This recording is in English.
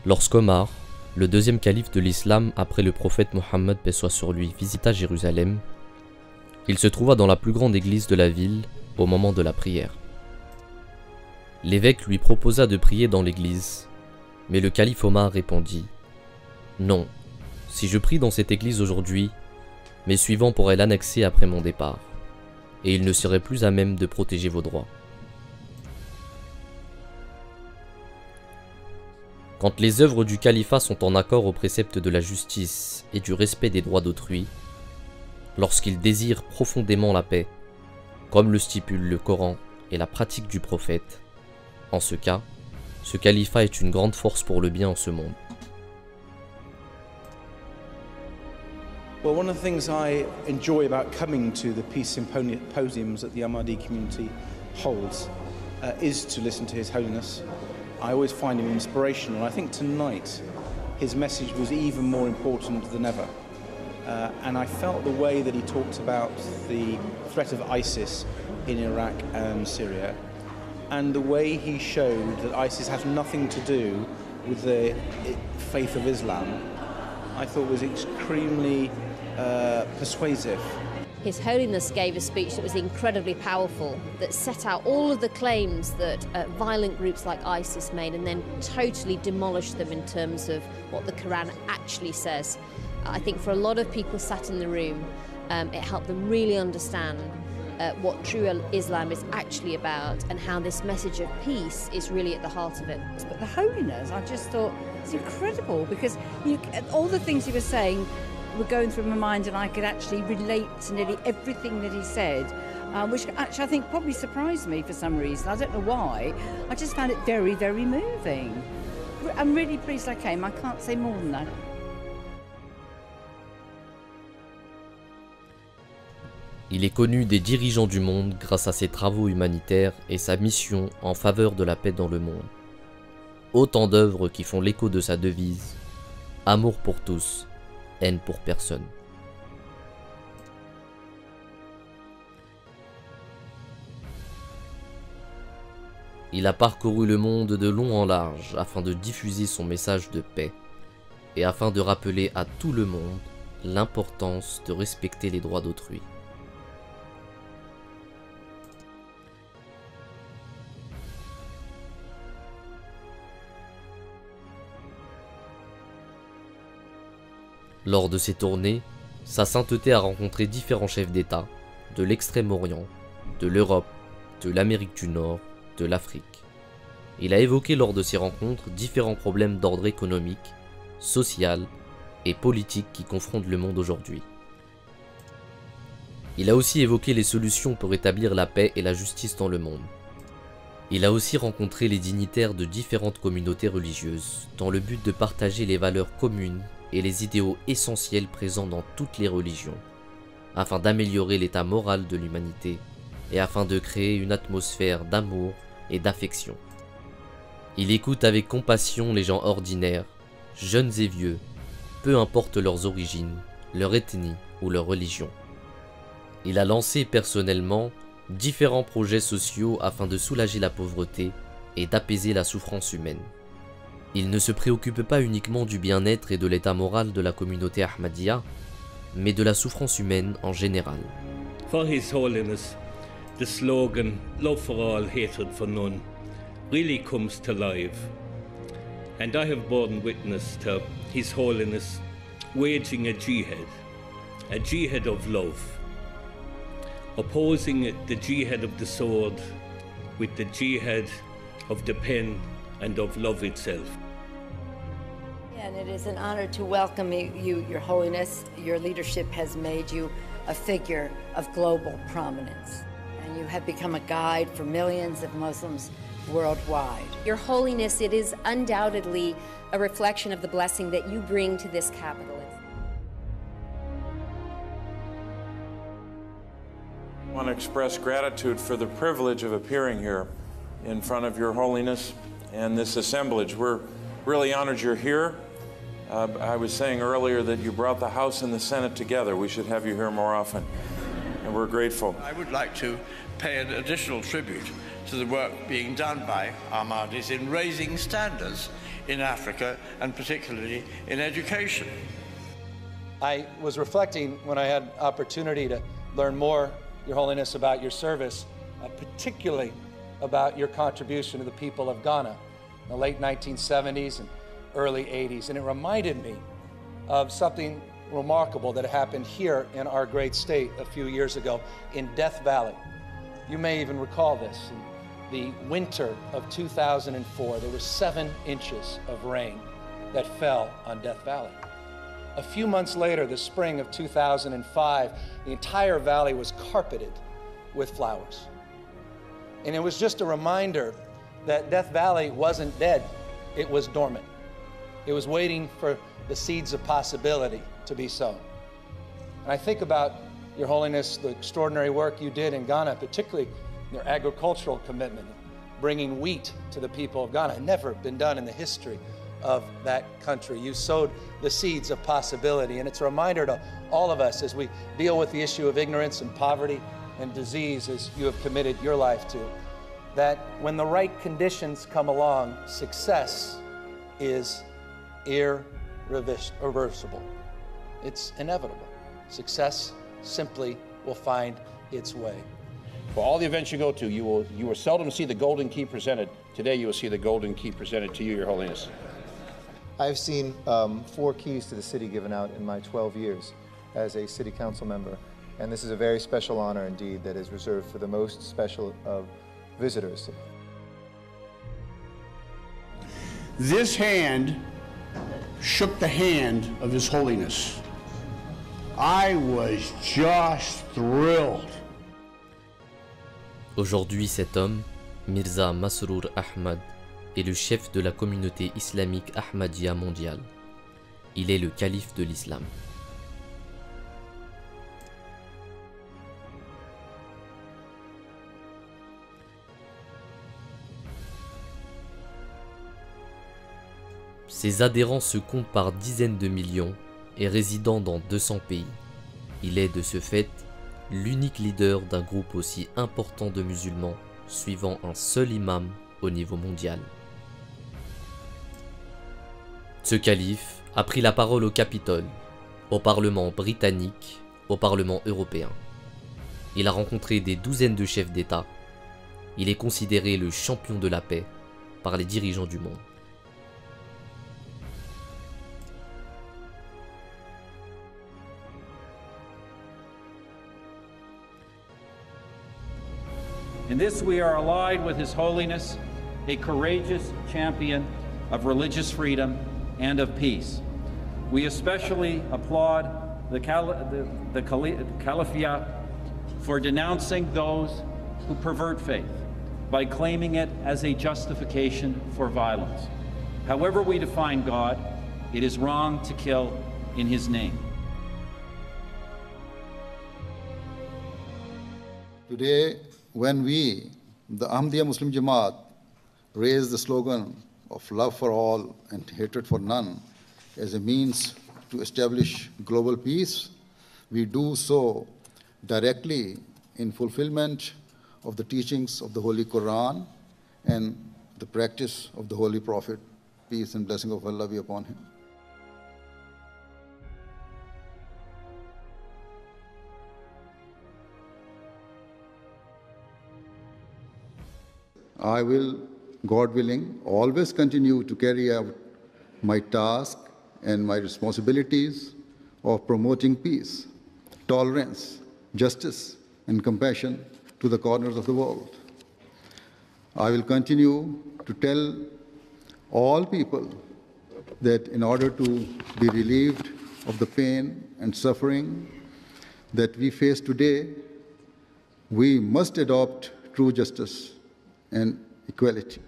Lorsqu'Omar, le deuxième calife de l'islam après le prophète Mohammed paix soit sur lui, visita Jérusalem, il se trouva dans la plus grande église de la ville au moment de la prière. L'évêque lui proposa de prier dans l'église, mais le calife Omar répondit « Non, si je prie dans cette église aujourd'hui, mes suivants pourraient l'annexer après mon départ, et ils ne seraient plus à même de protéger vos droits. » Quand les œuvres du califat sont en accord aux préceptes de la justice et du respect des droits d'autrui, lorsqu'ils désirent profondément la paix, comme le stipule le Coran et la pratique du prophète, en ce cas, ce califat est une grande force pour le bien en ce monde. Well, one of the things I enjoy about coming to the peace symposiums that the Ahmadi community holds is to listen to His Holiness. I always find him inspirational. I think tonight his message was even more important than ever. And I felt the way that he talked about the threat of ISIS in Iraq and Syria, and the way he showed that ISIS has nothing to do with the faith of Islam, I thought was extremely persuasive. His Holiness gave a speech that was incredibly powerful, that set out all of the claims that violent groups like ISIS made and then totally demolished them in terms of what the Quran actually says. I think for a lot of people sat in the room, it helped them really understand what true Islam is actually about and how this message of peace is really at the heart of it. But the Holiness, I just thought, it's incredible because all the things he was saying were going through my mind, and I could actually relate to nearly everything that he said, which actually I think probably surprised me for some reason. I don't know why. I just found it very, very moving. I'm really pleased I came. I can't say more than that. Il est connu des dirigeants du monde grâce à ses travaux humanitaires et sa mission en faveur de la paix dans le monde. Autant d'œuvres qui font l'écho de sa devise « Amour pour tous ». Haine pour personne. Il a parcouru le monde de long en large afin de diffuser son message de paix et afin de rappeler à tout le monde l'importance de respecter les droits d'autrui. Lors de ses tournées, sa sainteté a rencontré différents chefs d'État de l'Extrême-Orient, de l'Europe, de l'Amérique du Nord, de l'Afrique. Il a évoqué lors de ces rencontres différents problèmes d'ordre économique, social et politique qui confrontent le monde aujourd'hui. Il a aussi évoqué les solutions pour établir la paix et la justice dans le monde. Il a aussi rencontré les dignitaires de différentes communautés religieuses dans le but de partager les valeurs communes et les idéaux essentiels présents dans toutes les religions, afin d'améliorer l'état moral de l'humanité et afin de créer une atmosphère d'amour et d'affection. Il écoute avec compassion les gens ordinaires, jeunes et vieux, peu importe leurs origines, leur ethnie ou leur religion. Il a lancé personnellement différents projets sociaux afin de soulager la pauvreté et d'apaiser la souffrance humaine. Il ne se préoccupe pas uniquement du bien-être et de l'état moral de la communauté Ahmadiyya, mais de la souffrance humaine en général. For His Holiness, the slogan "Love for all, hatred for none" really comes to life, and I have borne witness to His Holiness waging a jihad of love, opposing the jihad of the sword with the jihad of the pen and of love itself. And it is an honor to welcome you, Your Holiness. Your leadership has made you a figure of global prominence, and you have become a guide for millions of Muslims worldwide. Your Holiness, it is undoubtedly a reflection of the blessing that you bring to this capital. I want to express gratitude for the privilege of appearing here in front of Your Holiness and this assemblage. We're really honored you're here. I was saying earlier that you brought the House and the Senate together. We should have you here more often, and we're grateful. I would like to pay an additional tribute to the work being done by Ahmadis in raising standards in Africa, and particularly in education. I was reflecting when I had opportunity to learn more, Your Holiness, about your service, particularly about your contribution to the people of Ghana in the late 1970s and early 80s. And it reminded me of something remarkable that happened here in our great state a few years ago in Death Valley. You may even recall this. In the winter of 2004, there were 7 inches of rain that fell on Death Valley. A few months later, the spring of 2005, the entire valley was carpeted with flowers. And it was just a reminder that Death Valley wasn't dead, it was dormant. It was waiting for the seeds of possibility to be sown. And I think about, Your Holiness, the extraordinary work you did in Ghana, particularly your agricultural commitment, bringing wheat to the people of Ghana. It had never been done in the history of that country. You sowed the seeds of possibility, and it's a reminder to all of us as we deal with the issue of ignorance and poverty and disease, as you have committed your life to, that when the right conditions come along, success is irreversible. It's inevitable. Success simply will find its way. For all the events you go to, you will seldom see the golden key presented. Today you will see the golden key presented to you, Your Holiness. I've seen 4 keys to the city given out in my 12 years as a city council member, and this is a very special honor indeed that is reserved for the most special of visitors. This hand shook the hand of His Holiness. I was just thrilled. Aujourd'hui, cet homme, Mirza Masroor Ahmad, est le chef de la communauté islamique Ahmadiyya mondiale. Il est le calife de l'islam. Ses adhérents se comptent par dizaines de millions et résidant dans 200 pays. Il est de ce fait l'unique leader d'un groupe aussi important de musulmans suivant un seul imam au niveau mondial. Ce calife a pris la parole au Capitole, au Parlement britannique, au Parlement européen. Il a rencontré des douzaines de chefs d'État. Il est considéré le champion de la paix par les dirigeants du monde. In this we are allied with His Holiness, a courageous champion of religious freedom and of peace. We especially applaud the Caliphate for denouncing those who pervert faith by claiming it as a justification for violence. However we define God, it is wrong to kill in His name. Today, when we, the Ahmadiyya Muslim Jamaat, raise the slogan of love for all and hatred for none as a means to establish global peace, we do so directly in fulfillment of the teachings of the Holy Quran and the practice of the Holy Prophet, peace and blessing of Allah be upon him. I will, God willing, always continue to carry out my task and my responsibilities of promoting peace, tolerance, justice, and compassion to the corners of the world. I will continue to tell all people that in order to be relieved of the pain and suffering that we face today, we must adopt true justice and equality.